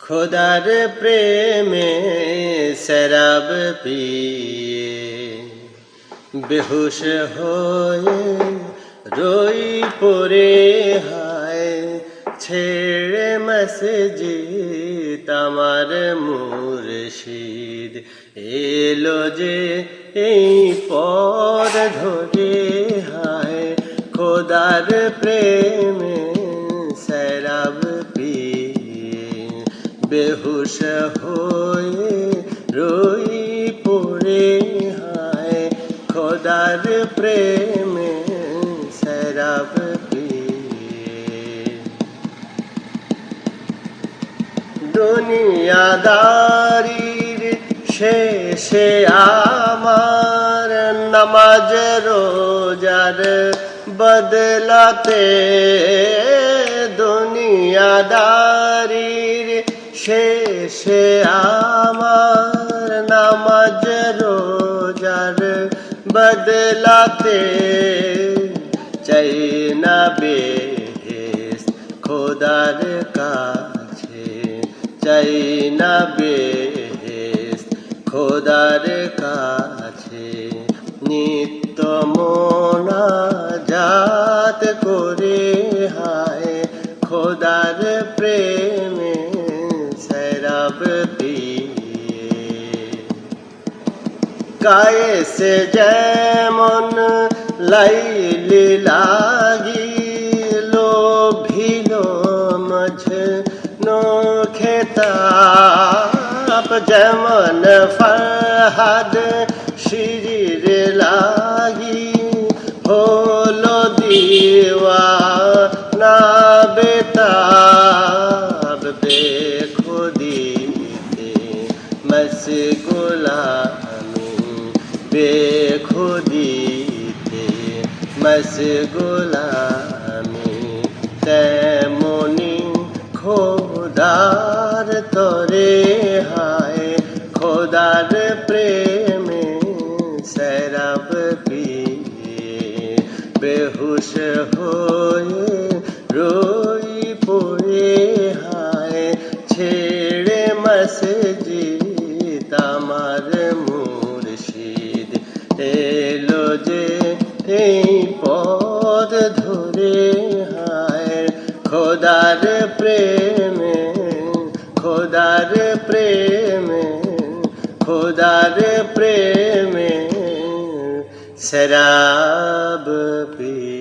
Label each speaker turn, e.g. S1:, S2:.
S1: খোদার প্রেমে শরাব পিয়ে বেহুশ হয়ে রই পড়ে হায় ছেড়ে মসজিদ আমার মুর্শিদ এলো যে এই পথ ধরে হায় খোদার প্রেমে শরাব পিয়ে বেহুশ হয়ে রই পড়ে হায় খোদার প্রেমে শরাব পিয়ে দুনিয়াদারির শেষে আমার নামাজ রোজার বদলাতে দুনিয়াদারির শেষে আমার নামাজ রোজার বদলাতে চাই না বেহেশত খোদার কাছে চাই না বেহেশত খোদার কাছে নিত্য মোনাজাত করে হায় খোদার প্রেমে শরাব পিয়ে গায়ে সে যেমন লাইলি লাগিল ভিল মজনু খেতাব যেমন ফরহাদ শিরির লাগি হলো দিওয়ানা বেতাব বেখুদিতে মশগুলামি বেখুদিতে মশগুলামি তেমনি খোদার তরে হায় খোদার প্রেমে শরাব পিয়ে বেহুশ হয়ে রই পড়ে হায় ছেড়ে মসজিদ আমার মুর্শিদ এলো যে এই পথ ধরে হায় খোদার প্রেমে খোদার প্রেমে খোদার প্রেমে শরাব পিয়ে।